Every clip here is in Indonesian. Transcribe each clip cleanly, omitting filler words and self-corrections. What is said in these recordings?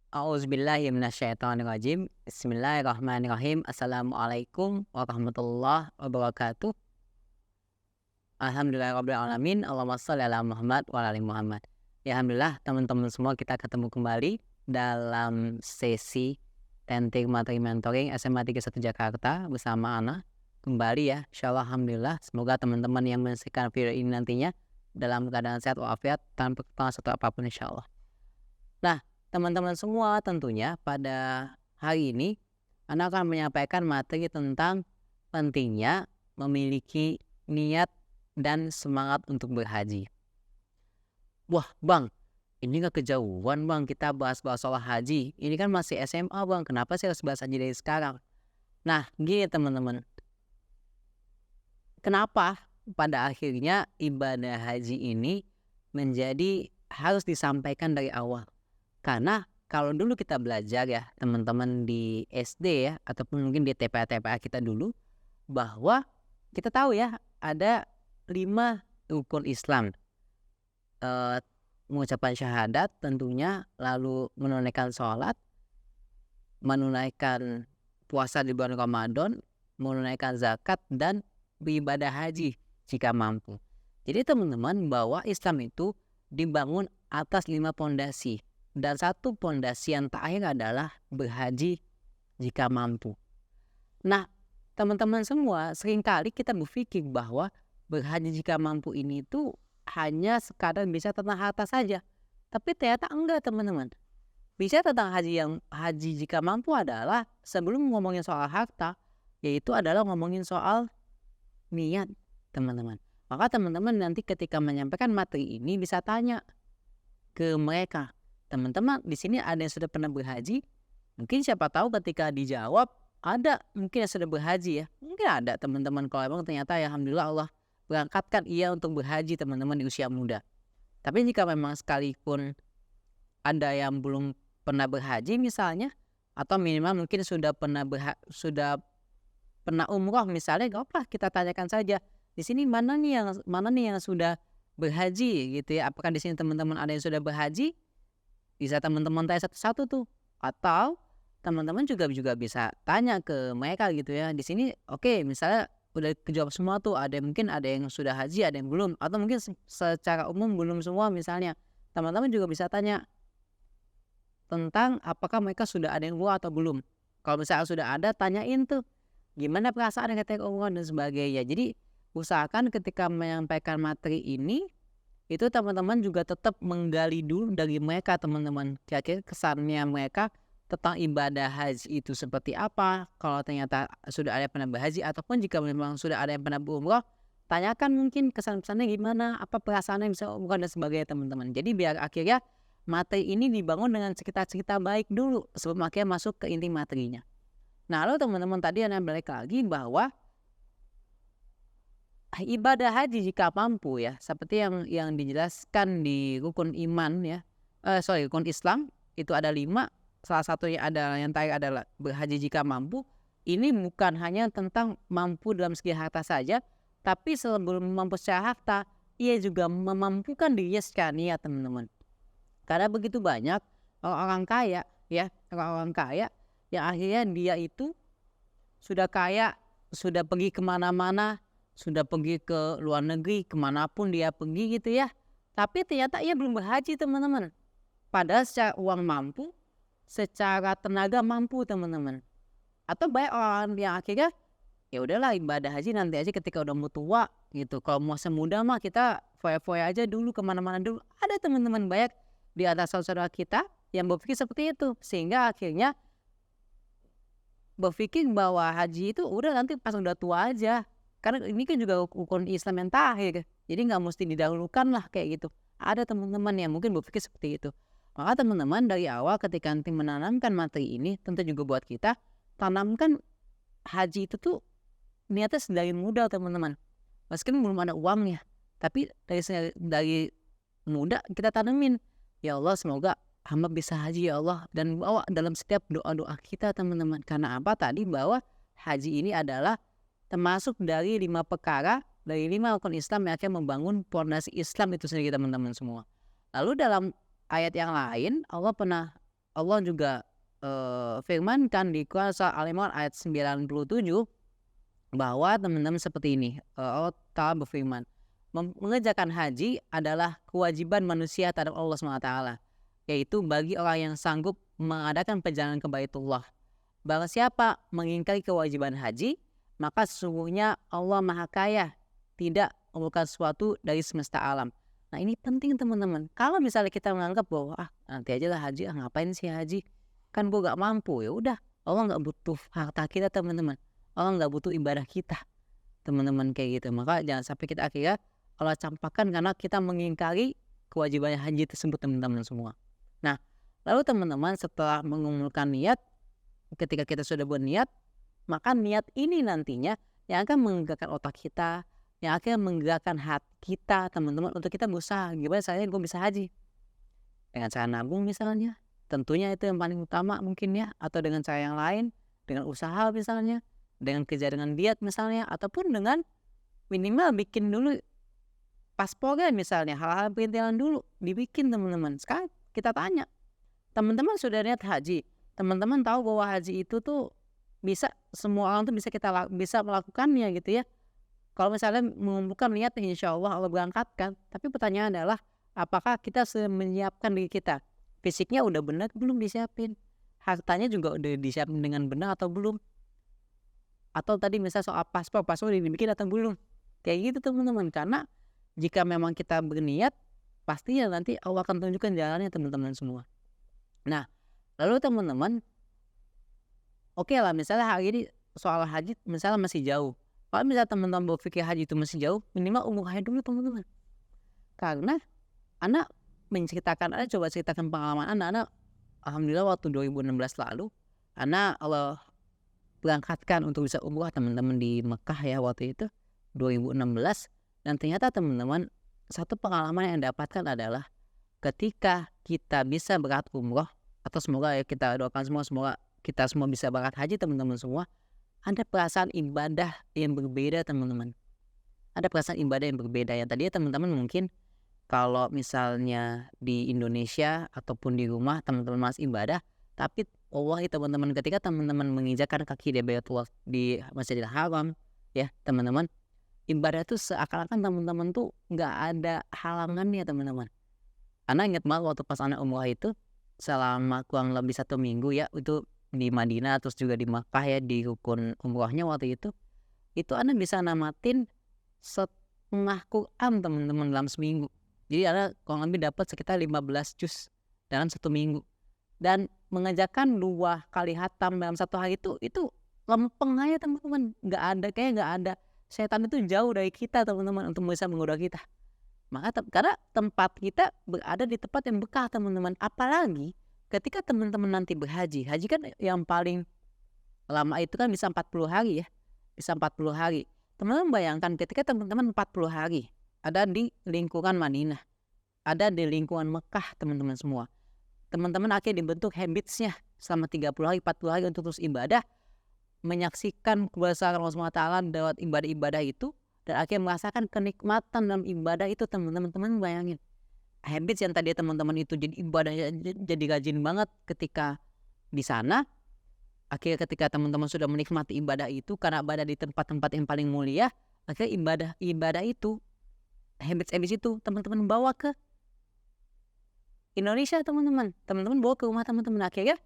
A'udzubillahi minasyaitonirrajim. Bismillahirrahmanirrahim. Assalamualaikum warahmatullahi wabarakatuh. Alhamdulillahirabbil alamin. Allahumma shalli ala Muhammad wa ala ali Muhammad. Ya alhamdulillah teman-teman semua kita ketemu kembali dalam sesi Tentik Materi Mentoring SMA 31 Jakarta bersama Ana. Kembali ya, insyaallah alhamdulillah. Semoga teman-teman yang menyaksikan video ini nantinya dalam keadaan sehat walafiat tanpa kekurangan suatu apapun insyaallah. Nah, teman-teman semua tentunya pada hari ini Ana akan menyampaikan materi tentang pentingnya memiliki niat dan semangat untuk berhaji. Wah Bang, ini gak kejauhan Bang kita bahas-bahas soal haji. Ini kan masih SMA Bang, kenapa sih harus bahas haji dari sekarang? Nah gini teman-teman, kenapa pada akhirnya ibadah haji ini menjadi harus disampaikan dari awal? Karena kalau dulu kita belajar ya teman-teman di SD ya ataupun mungkin di TPA-TPA kita dulu, bahwa kita tahu ya ada 5 rukun Islam. Mengucapkan syahadat tentunya, lalu menunaikan sholat, menunaikan puasa di bulan Ramadan, menunaikan zakat, dan beribadah haji jika mampu. Jadi teman-teman, bahwa Islam itu dibangun atas 5 pondasi. Dan satu pondasi yang terakhir adalah berhaji jika mampu. Nah, teman-teman semua, seringkali kita berpikir bahwa berhaji jika mampu ini tuh hanya sekadar bisa tentang harta saja. Tapi ternyata enggak teman-teman. Bisa tentang haji jika mampu adalah sebelum ngomongin soal harta, yaitu adalah ngomongin soal niat teman-teman. Maka teman-teman nanti ketika menyampaikan materi ini bisa tanya ke mereka, teman-teman di sini ada yang sudah pernah berhaji? Mungkin siapa tahu ketika dijawab ada mungkin yang sudah berhaji ya. Mungkin ada teman-teman kalau emang ternyata ya alhamdulillah Allah berangkatkan ia untuk berhaji teman-teman di usia muda. Tapi jika memang sekalipun ada yang belum pernah berhaji misalnya, atau minimal mungkin sudah pernah umroh misalnya, gak apa kita tanyakan saja di sini mana nih yang sudah berhaji gitu ya. Apakah di sini teman-teman ada yang sudah berhaji? Bisa teman-teman tanya satu-satu tuh. Atau teman-teman juga bisa tanya ke mereka gitu ya. Di sini oke, misalnya udah kejawab semua tuh, mungkin ada yang sudah haji, ada yang belum, atau mungkin secara umum belum semua misalnya. Teman-teman juga bisa tanya tentang apakah mereka sudah ada yang umroh atau belum. Kalau misalnya sudah ada, tanyain tuh gimana perasaan ketika umroh dan sebagainya. Jadi usahakan ketika menyampaikan materi ini itu teman-teman juga tetap menggali dulu dari mereka teman-teman. Kira-kira kesannya mereka tentang ibadah haji itu seperti apa. Kalau ternyata sudah ada yang pernah berhaji, ataupun jika memang sudah ada yang pernah berumrah, tanyakan mungkin kesan-kesannya gimana, apa perasaannya bisa umrah dan sebagainya teman-teman. Jadi biar akhirnya materi ini dibangun dengan cerita-cerita baik dulu sebelum akhirnya masuk ke inti materinya. Nah lalu teman-teman tadi yang balik lagi bahwa ibadah haji jika mampu ya, seperti yang dijelaskan di rukun iman ya, rukun Islam itu ada 5. Salah satunya adalah yang terakhir adalah berhaji jika mampu. Ini bukan hanya tentang mampu dalam segi harta saja, tapi sebelum mampu secara harta, ia juga memampukan dirinya secara niat teman-teman. Karena begitu banyak orang-orang kaya ya, orang-orang kaya yang akhirnya dia itu sudah kaya, sudah pergi kemana-mana, sudah pergi ke luar negeri, kemanapun dia pergi gitu ya. Tapi ternyata ia belum berhaji teman-teman. Padahal secara uang mampu, secara tenaga mampu teman-teman. Atau banyak orang yang akhirnya ya udahlah ibadah haji nanti aja ketika udah mau tua gitu. Kalau masih muda mah kita foya-foya aja dulu, kemana-mana dulu. Ada teman-teman banyak di atas saudara kita yang berpikir seperti itu, sehingga akhirnya berpikir bahwa haji itu udah nanti pas udah tua aja. Karena ini kan juga rukun Islam yang terakhir, jadi nggak mesti didahulukan lah kayak gitu. Ada teman-teman yang mungkin berpikir seperti itu. Maka teman-teman dari awal ketika nanti menanamkan materi ini, tentu juga buat kita tanamkan haji itu tuh niatnya dari muda teman-teman. Meskipun belum ada uangnya, tapi dari muda kita tanamin, ya Allah semoga hamba bisa haji ya Allah, dan bawa dalam setiap doa-doa kita teman-teman. Karena apa tadi, bahwa haji ini adalah termasuk dari 5 perkara, dari 5 rukun Islam yang akan membangun pondasi Islam itu sendiri teman-teman semua. Lalu dalam ayat yang lain Allah pernah Allah juga firmankan di Quran surah Al-Imran ayat 97 bahwa teman-teman seperti ini. Allah Ta'ala berfirman, mengerjakan haji adalah kewajiban manusia terhadap Allah SWT, yaitu bagi orang yang sanggup mengadakan perjalanan ke Baitullah. Barang siapa mengingkari kewajiban haji, maka sesungguhnya Allah Maha Kaya, tidak memerlukan sesuatu dari semesta alam. Nah ini penting teman-teman. Kalau misalnya kita menganggap bahwa nanti aja lah haji, ngapain sih haji? Kan gue gak mampu, ya udah. Allah gak butuh harta kita teman-teman. Allah gak butuh ibadah kita teman-teman kayak gitu. Maka jangan sampai kita akhirnya Allah campakkan karena kita mengingkari kewajiban haji tersebut teman-teman semua. Nah lalu teman-teman setelah mengumpulkan niat, ketika kita sudah berniat, maka niat ini nantinya yang akan menggerakkan otak kita, yang akan menggerakkan hati kita teman-teman untuk kita berusaha gimana caranya gue bisa haji. Dengan cara nabung misalnya, tentunya itu yang paling utama mungkin ya, atau dengan cara yang lain, dengan usaha misalnya, dengan kerja dengan diet misalnya, ataupun dengan minimal bikin dulu paspornya misalnya, hal-hal perintilan dulu dibikin teman-teman. Sekarang kita tanya, teman-teman sudah niat haji, teman-teman tahu bahwa haji itu tuh bisa, semua orang tuh bisa melakukannya gitu ya. Kalau misalnya mengumpulkan niat, insya Allah Allah berangkatkan. Tapi pertanyaan adalah, apakah kita sudah menyiapkan diri kita? Fisiknya udah benar belum disiapin? Hartanya juga udah disiapin dengan benar atau belum? Atau tadi misalnya soal paspor udah dibikin atau belum? Kayak gitu teman-teman. Karena jika memang kita berniat, pastinya nanti Allah akan tunjukkan jalannya teman-teman semua. Nah lalu teman-teman, oke lah misalnya hari ini soal haji misalnya masih jauh. Kalau misalnya teman-teman berpikir haji itu masih jauh, minimal umroh dulu teman-teman. Karena anak coba ceritakan pengalaman anak. Alhamdulillah waktu 2016 lalu, anak Allah berangkatkan untuk bisa umroh teman-teman di Mekah ya waktu itu 2016. Dan ternyata teman-teman, satu pengalaman yang dapatkan adalah ketika kita bisa berangkat umroh, atau semoga ya kita doakan semoga kita semua bisa berangkat haji teman-teman semua, ada perasaan ibadah yang berbeda teman-teman. Ada perasaan ibadah yang berbeda yang tadinya teman-teman mungkin kalau misalnya di Indonesia ataupun di rumah teman-teman masih ibadah, tapi wallahi teman-teman ketika teman-teman menginjakkan kaki di Baitullah di Masjidil Haram ya teman-teman, ibadah tuh seakan-akan teman-teman tuh nggak ada halangannya teman-teman. Anak ingat banget waktu pas anak umrah itu selama kurang lebih 1 minggu ya, itu di Madinah terus juga di Makkah ya, di rukun umrahnya waktu itu anak bisa namatin setengah Quran teman-teman dalam seminggu. Jadi anak kurang lebih dapat sekitar 15 juz dalam 1 minggu. Dan mengerjakan 2 kali hatam dalam 1 hari itu lempeng aja teman-teman. Kayaknya nggak ada. Setan itu jauh dari kita teman-teman untuk bisa menggoda kita. Maka karena tempat kita berada di tempat yang berkah teman-teman. Apalagi ketika teman-teman nanti berhaji. Haji kan yang paling lama itu kan bisa 40 hari ya. Bisa 40 hari. Teman-teman bayangkan ketika teman-teman 40 hari ada di lingkungan Madinah, ada di lingkungan Mekah teman-teman semua. Teman-teman akhirnya dibentuk habitsnya selama 30 hari, 40 hari untuk terus ibadah, menyaksikan kebesaran Allah SWT lewat ibadah-ibadah itu, dan akhirnya merasakan kenikmatan dalam ibadah itu teman-teman bayangin. Habits yang tadi teman-teman itu jadi ibadah, jadi rajin banget ketika di sana. Akhirnya ketika teman-teman sudah menikmati ibadah itu, karena ibadah di tempat-tempat yang paling mulia, akhirnya ibadah itu, habits itu teman-teman bawa ke Indonesia teman-teman bawa ke rumah teman-teman. Akhirnya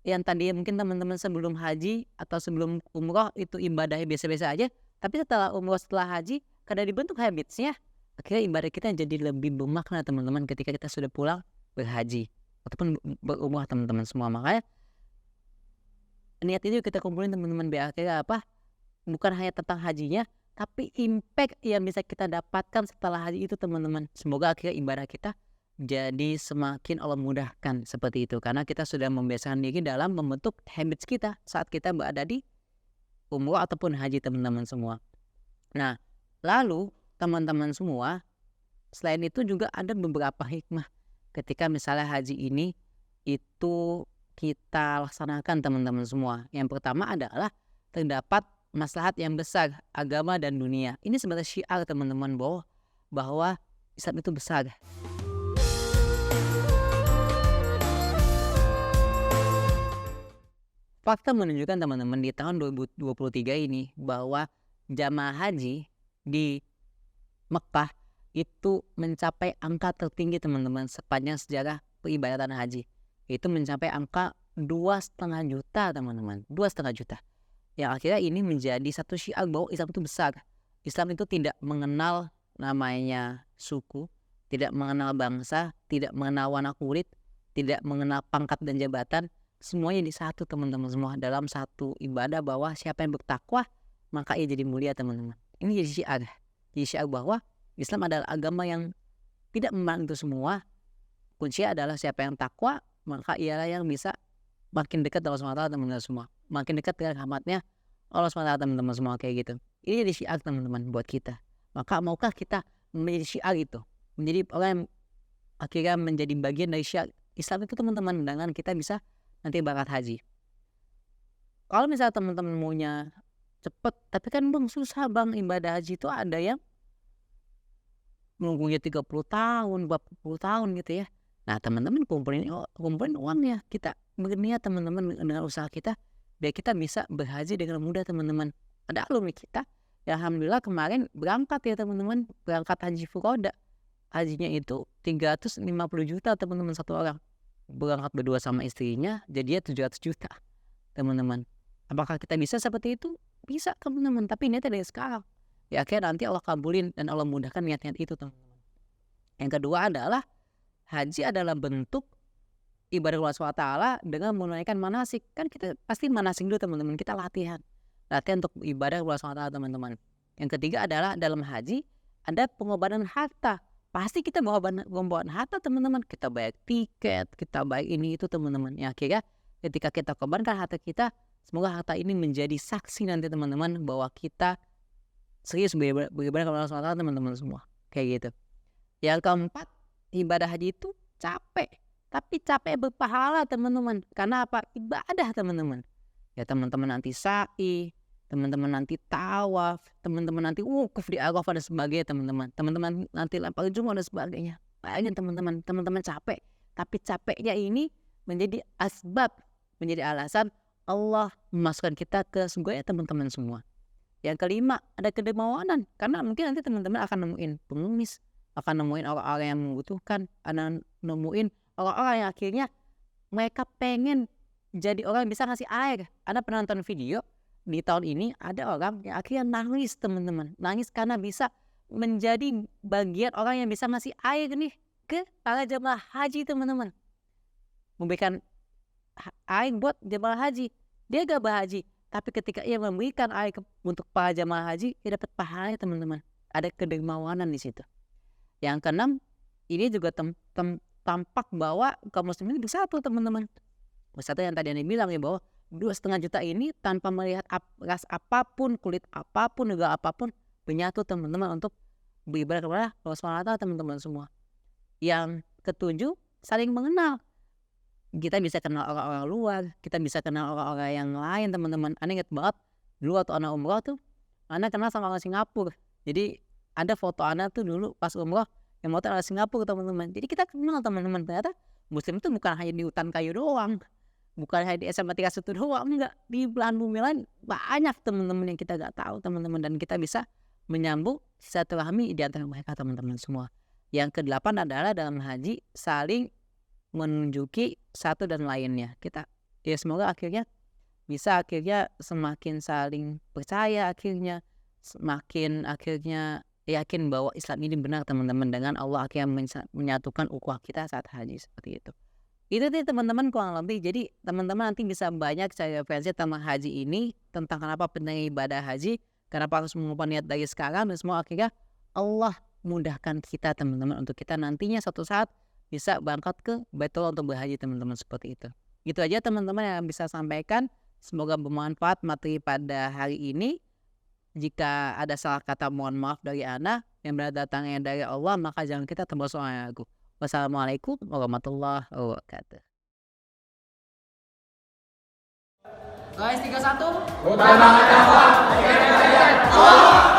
yang tadi mungkin teman-teman sebelum haji atau sebelum umroh itu ibadahnya biasa-biasa aja, tapi setelah umroh setelah haji karena dibentuk habitsnya, akhirnya ibadah kita jadi lebih bermakna teman-teman ketika kita sudah pulang berhaji ataupun berumrah teman-teman semua. Makanya niat itu kita kumpulin teman-teman, biar akhirnya apa, bukan hanya tentang hajinya, tapi impact yang bisa kita dapatkan setelah haji itu teman-teman. Semoga akhirnya ibadah kita jadi semakin Allah mudahkan seperti itu, karena kita sudah membiasakan diri dalam membentuk habits kita saat kita berada di umrah ataupun haji teman-teman semua. Nah lalu teman-teman semua, selain itu juga ada beberapa hikmah ketika misalnya haji ini itu kita laksanakan teman-teman semua. Yang pertama adalah terdapat maslahat yang besar agama dan dunia. Ini sebenarnya syiar teman-teman bahwa Islam itu besar. fakta menunjukkan teman-teman di tahun 2023 ini bahwa jamaah haji di Mekah itu mencapai angka tertinggi teman-teman sepanjang sejarah peribadatan haji. Itu mencapai angka 2,5 juta teman-teman, 2,5 juta. Yang akhirnya ini menjadi satu syiar bahwa Islam itu besar. Islam itu tidak mengenal namanya suku, tidak mengenal bangsa, tidak mengenal warna kulit, tidak mengenal pangkat dan jabatan. Semuanya di satu teman-teman semua dalam satu ibadah bahwa siapa yang bertakwa maka ia jadi mulia teman-teman. Ini jadi syiar. Jadi syiar bahwa Islam adalah agama yang tidak memandang itu semua. Kuncinya adalah siapa yang takwa maka ialah yang bisa makin dekat dengan Allah SWT teman-teman semua. Makin dekat dengan rahmatnya Allah SWT teman-teman semua kayak gitu. Ini jadi syiar teman-teman buat kita. Maka maukah kita menjadi syiar itu? Menjadi orang yang akhirnya menjadi bagian dari syiar Islam itu teman-teman, dengan kita bisa nanti berangkat haji. Kalau misalnya teman-teman maunya cepet, tapi kan bang susah bang, ibadah haji itu ada yang menunggunya 30 tahun, 40 tahun gitu ya. Nah teman-teman kumpulin uangnya, kita berniat teman-teman dengan usaha kita biar kita bisa berhaji dengan mudah teman-teman. Ada alumni kita ya, alhamdulillah kemarin berangkat ya teman-teman, berangkat haji furoda. Hajinya itu 350 juta teman-teman satu orang. Berangkat berdua sama istrinya jadinya 700 juta teman-teman. Apakah kita bisa seperti itu? Bisa teman-teman, tapi niatnya dari sekarang. Ya akhirnya nanti Allah kabulin dan Allah mudahkan niat-niat itu teman-teman. Yang kedua adalah haji adalah bentuk ibadah Allah SWT dengan menunaikan manasik. Kan kita pasti manasik dulu teman-teman, kita latihan untuk ibadah Allah SWT teman-teman. Yang ketiga adalah dalam haji ada pengorbanan harta. Pasti kita pengorbanan harta teman-teman. Kita bayar tiket, kita bayar ini itu teman-teman. Ya akhirnya ketika kita korbankan harta kita, semoga harta ini menjadi saksi nanti teman-teman bahwa kita serius beribadah kepada Allah SWT teman-teman semua. Kayak gitu. Yang keempat, ibadah haji itu capek. Tapi capek berpahala teman-teman. Karena apa? Ibadah teman-teman. Ya teman-teman nanti sa'i, teman-teman nanti tawaf, teman-teman nanti wukuf di Arafah dan sebagainya teman-teman. Teman-teman nanti lempar jumroh dan sebagainya. Bayangin teman-teman capek. Tapi capeknya ini menjadi asbab, menjadi alasan Allah memasukkan kita ke surga ya teman-teman semua. Yang kelima, ada kedermawanan. Karena mungkin nanti teman-teman akan nemuin pengemis, akan nemuin orang-orang yang membutuhkan, akan nemuin orang-orang yang akhirnya mereka pengen jadi orang yang bisa ngasih air. Anda pernah nonton video di tahun ini ada orang yang akhirnya nangis teman-teman. Nangis karena bisa menjadi bagian orang yang bisa ngasih air nih ke para jemaah haji teman-teman. Memberikan air buat jemaah haji. Dia gak berhaji, tapi ketika ia memberikan air untuk para jemaah haji, dia dapat pahala teman-teman. Ada kedermawanan di situ. Yang keenam, ini juga tampak bahwa kaum muslimin bersatu teman-teman. Bersatu yang tadi Anda bilang ya, bahwa 2,5 juta ini tanpa melihat ras apapun, kulit apapun, negara apapun, menyatu teman-teman untuk beribadah kepada Allah SWT teman-teman semua. Yang ketujuh, saling mengenal. Kita bisa kenal orang-orang luar, kita bisa kenal orang-orang yang lain teman-teman. Anda ingat banget dulu waktu Anda umroh tuh, Anda kenal sama orang Singapura. Jadi ada foto Anda tuh dulu pas umroh yang motor orang Singapura teman-teman. Jadi kita kenal teman-teman, ternyata muslim itu bukan hanya di hutan kayu doang, bukan hanya di SMA 31 doang, enggak. Di belahan bumi lain banyak teman-teman yang kita gak tahu teman-teman, dan kita bisa menyambung silaturahmi di antara mereka teman-teman semua. Yang kedelapan adalah dalam haji saling menunjuki satu dan lainnya. Kita ya semoga akhirnya bisa semakin saling percaya, akhirnya semakin yakin bahwa Islam ini benar teman-teman, dengan Allah akhirnya menyatukan ukhuwah kita saat haji seperti itu. Itu sih teman-teman kurang lebih. Jadi teman-teman nanti bisa banyak cari referensi tentang haji ini, tentang kenapa pentingnya ibadah haji, kenapa harus mengubah niat dari sekarang, dan semua akhirnya Allah mudahkan kita teman-teman untuk kita nantinya suatu saat bisa berangkat ke Baitullah untuk berhaji teman-teman seperti itu. Gitu aja teman-teman yang bisa sampaikan. Semoga bermanfaat materi pada hari ini. Jika ada salah kata mohon maaf dari Anda, yang berdatangnya dari Allah, maka jangan kita termasuk orang ragu. Wassalamualaikum warahmatullahi wabarakatuh. Guys, 3-1. Utamakan dakwah, Allah.